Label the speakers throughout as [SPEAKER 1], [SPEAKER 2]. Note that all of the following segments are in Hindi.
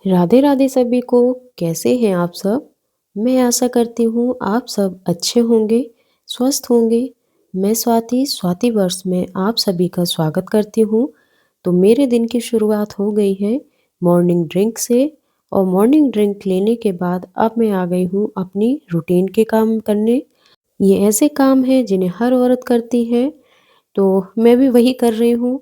[SPEAKER 1] राधे राधे सभी को। कैसे हैं आप सब? मैं आशा करती हूँ आप सब अच्छे होंगे, स्वस्थ होंगे। मैं स्वाति वर्ष में आप सभी का स्वागत करती हूँ। तो मेरे दिन की शुरुआत हो गई है मॉर्निंग ड्रिंक से। और मॉर्निंग ड्रिंक लेने के बाद अब मैं आ गई हूँ अपनी रूटीन के काम करने। ये ऐसे काम हैं जिन्हें हर औरत करती है, तो मैं भी वही कर रही हूँ।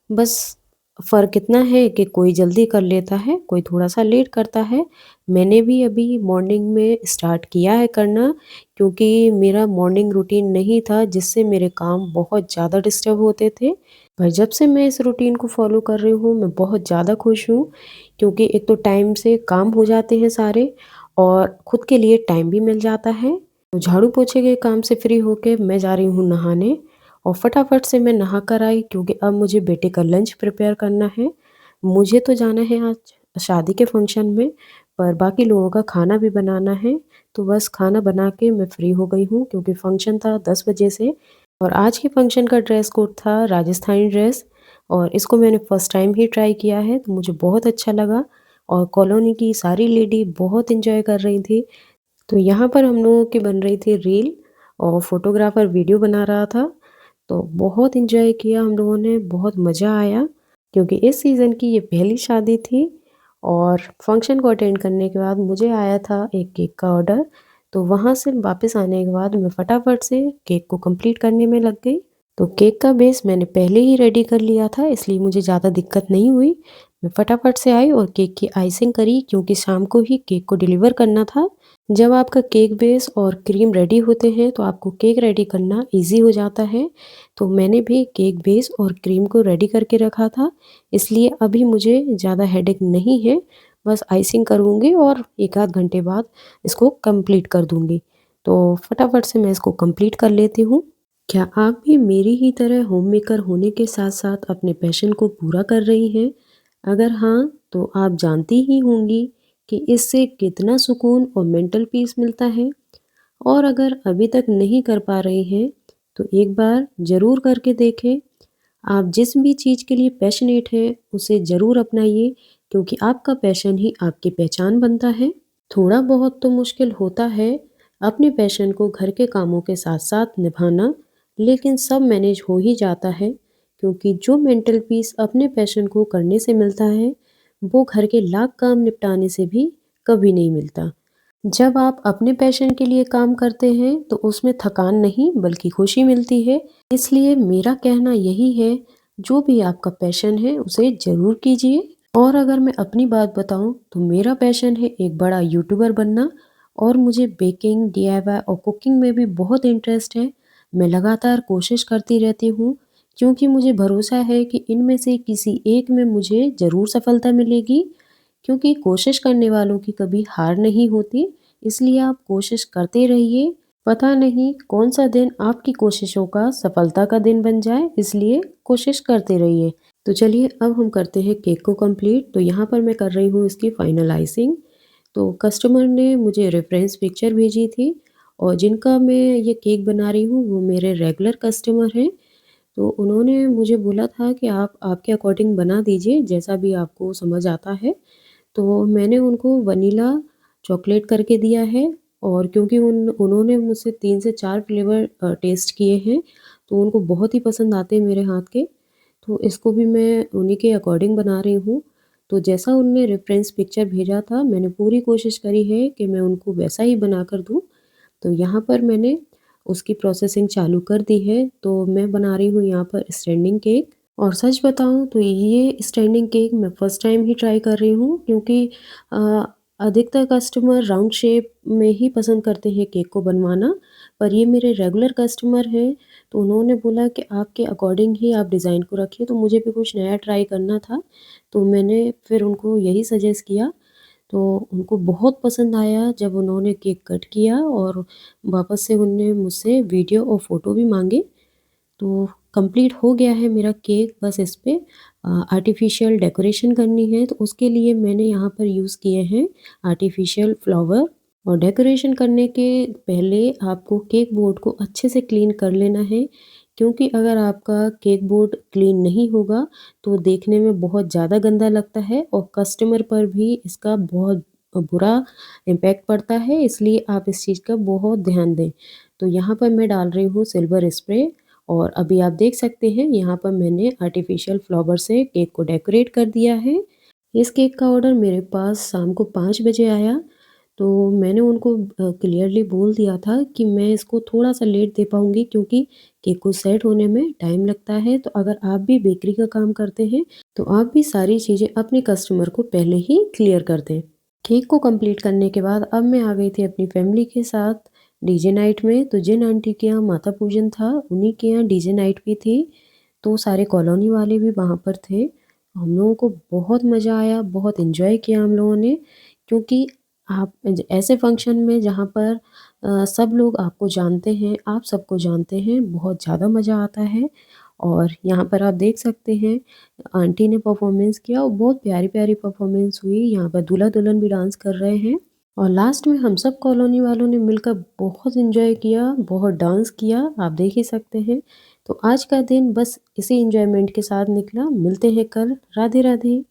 [SPEAKER 1] बस फ़र्क इतना है कि कोई जल्दी कर लेता है, कोई थोड़ा-सा लेट करता है। मैंने भी अभी मॉर्निंग में स्टार्ट किया है करना, क्योंकि मेरा मॉर्निंग रूटीन नहीं था, जिससे मेरे काम बहुत ज़्यादा डिस्टर्ब होते थे। पर जब से मैं इस रूटीन को फ़ॉलो कर रही हूँ, मैं बहुत ज़्यादा खुश हूँ, क्योंकि एक तो टाइम से काम हो जाते हैं सारे और खुद के लिए टाइम भी मिल जाता है। तो झाड़ू पोछे के काम से फ्री होके मैं जा रही हूँ नहाने। और फटाफट से मैं नहा कर आई, क्योंकि अब मुझे बेटे का लंच प्रिपेयर करना है। मुझे तो जाना है आज शादी के फंक्शन में, पर बाकी लोगों का खाना भी बनाना है। तो बस खाना बना के मैं फ्री हो गई हूँ, क्योंकि फंक्शन था 10 बजे से। और आज के फंक्शन का ड्रेस कोड था राजस्थानी ड्रेस, और इसको मैंने फर्स्ट टाइम ही ट्राई किया है, तो मुझे बहुत अच्छा लगा। और कॉलोनी की सारी लेडी बहुत एंजॉय कर रही थी। तो यहाँ पर हम लोगों की बन रही थी रील, और फोटोग्राफर वीडियो बना रहा था। तो बहुत एंजॉय किया हम लोगों ने, बहुत मज़ा आया, क्योंकि इस सीज़न की ये पहली शादी थी। और फंक्शन को अटेंड करने के बाद मुझे आया था एक केक का ऑर्डर। तो वहाँ से वापस आने के बाद मैं फटाफट से केक को कंप्लीट करने में लग गई। तो केक का बेस मैंने पहले ही रेडी कर लिया था, इसलिए मुझे ज़्यादा दिक्कत नहीं हुई। मैं फटाफट से आई और केक की आइसिंग करी, क्योंकि शाम को ही केक को डिलीवर करना था। जब आपका केक बेस और क्रीम रेडी होते हैं, तो आपको केक रेडी करना ईज़ी हो जाता है। तो मैंने भी केक बेस और क्रीम को रेडी करके रखा था, इसलिए अभी मुझे ज़्यादा हेडेक नहीं है। बस आइसिंग करूँगी और 1 आध घंटे बाद इसको कंप्लीट कर दूँगी। तो फटाफट से मैं इसको कंप्लीट कर लेती हूँ। क्या आप भी मेरी ही तरह होममेकर होने के साथ-साथ अपने पैशन को पूरा कर रही हैं? अगर हाँ, तो आप जानती ही होंगी कि इससे कितना सुकून और मेंटल पीस मिलता है। और अगर अभी तक नहीं कर पा रही हैं, तो एक बार ज़रूर करके देखें। आप जिस भी चीज़ के लिए पैशनेट हैं, उसे ज़रूर अपनाइए, क्योंकि आपका पैशन ही आपकी पहचान बनता है। थोड़ा बहुत तो मुश्किल होता है अपने पैशन को घर के कामों के साथ-साथ निभाना, लेकिन सब मैनेज हो ही जाता है, क्योंकि जो मेंटल पीस अपने पैशन को करने से मिलता है, वो घर के लाख काम निपटाने से भी कभी नहीं मिलता। जब आप अपने पैशन के लिए काम करते हैं, तो उसमें थकान नहीं बल्कि खुशी मिलती है। इसलिए मेरा कहना यही है, जो भी आपका पैशन है उसे ज़रूर कीजिए। और अगर मैं अपनी बात बताऊं, तो मेरा पैशन है एक बड़ा यूट्यूबर बनना। और मुझे बेकिंग, डीआईवाई और कुकिंग में भी बहुत इंटरेस्ट है। मैं लगातार कोशिश करती रहती हूँ, क्योंकि मुझे भरोसा है कि इनमें से किसी एक में मुझे ज़रूर सफलता मिलेगी, क्योंकि कोशिश करने वालों की कभी हार नहीं होती। इसलिए आप कोशिश करते रहिए। पता नहीं कौन सा दिन आपकी कोशिशों का सफलता का दिन बन जाए, इसलिए कोशिश करते रहिए। तो चलिए अब हम करते हैं केक को कंप्लीट। तो यहाँ पर मैं कर रही हूँ इसकी फाइनलाइजिंग। तो कस्टमर ने मुझे रेफरेंस पिक्चर भेजी थी, और जिनका मैं ये केक बना रही हूँ वो मेरे रेगुलर कस्टमर हैं। तो उन्होंने मुझे बोला था कि आप आपके अकॉर्डिंग बना दीजिए, जैसा भी आपको समझ आता है। तो मैंने उनको वनीला चॉकलेट करके दिया है। और क्योंकि उन्होंने मुझसे 3 से 4 फ्लेवर टेस्ट किए हैं, तो उनको बहुत ही पसंद आते हैं मेरे हाथ के। तो इसको भी मैं उन्हीं के अकॉर्डिंग बना रही हूँ। तो जैसा उनने रेफ़रेंस पिक्चर भेजा था, मैंने पूरी कोशिश करी है कि मैं उनको वैसा ही बना कर दूँ। तो यहाँ पर मैंने उसकी प्रोसेसिंग चालू कर दी है। तो मैं बना रही हूँ यहाँ पर स्टैंडिंग केक। और सच बताऊँ तो ये स्टैंडिंग केक मैं फर्स्ट टाइम ही ट्राई कर रही हूँ, क्योंकि अ, अधिकतर कस्टमर राउंड शेप में ही पसंद करते हैं केक को बनवाना। पर ये मेरे रेगुलर कस्टमर हैं, तो उन्होंने बोला कि आपके अकॉर्डिंग ही आप डिज़ाइन को रखिए। तो मुझे भी कुछ नया ट्राई करना था, तो मैंने फिर उनको यही सजेस्ट किया। तो उनको बहुत पसंद आया जब उन्होंने केक कट किया, और वापस से उनने मुझसे वीडियो और फ़ोटो भी माँगे। तो कंप्लीट हो गया है मेरा केक, बस इस पे आर्टिफ़िशियल डेकोरेशन करनी है। तो उसके लिए मैंने यहाँ पर यूज़ किए हैं आर्टिफ़िशियल फ्लावर। और डेकोरेशन करने के पहले आपको केक बोर्ड को अच्छे से क्लीन कर लेना है, क्योंकि अगर आपका केक बोर्ड क्लीन नहीं होगा तो देखने में बहुत ज़्यादा गंदा लगता है और कस्टमर पर भी इसका बहुत बुरा इम्पैक्ट पड़ता है, इसलिए आप इस चीज़ का बहुत ध्यान दें। तो यहाँ पर मैं डाल रही हूँ सिल्वर स्प्रे और अभी आप देख सकते हैं यहाँ पर मैंने आर्टिफ़िशियल फ्लावर से केक को डेकोरेट कर दिया है। इस केक का ऑर्डर मेरे पास शाम को 5 बजे आया, तो मैंने उनको क्लियरली बोल दिया था कि मैं इसको थोड़ा-सा लेट दे पाऊँगी क्योंकि केक को सेट होने में टाइम लगता है। तो अगर आप भी बेकरी का काम करते हैं, तो आप भी सारी चीज़ें अपने कस्टमर को पहले ही क्लियर कर दें। केक को कंप्लीट करने के बाद अब मैं आ गई थी अपनी फैमिली के साथ डीजे नाइट में। तो जिन आंटी के यहाँ माता पूजन था, उन्हीं के यहाँ डीजे नाइट भी थी। तो सारे कॉलोनी वाले भी वहाँ पर थे। हम लोगों को बहुत मज़ा आया, बहुत एन्जॉय किया हम लोगों ने क्योंकि आप ऐसे फंक्शन में जहाँ पर सब लोग आपको जानते हैं, आप सबको जानते हैं, बहुत ज़्यादा मज़ा आता है। और यहाँ पर आप देख सकते हैं आंटी ने परफॉर्मेंस किया और बहुत प्यारी-प्यारी परफॉर्मेंस हुई। यहाँ पर दूल्हा-दुल्हन भी डांस कर रहे हैं और लास्ट में हम सब कॉलोनी वालों ने मिलकर बहुत एन्जॉय किया, बहुत डांस किया, आप देख ही सकते हैं। तो आज का दिन बस इसी एन्जॉयमेंट के साथ निकला। मिलते हैं कल। राधे-राधे।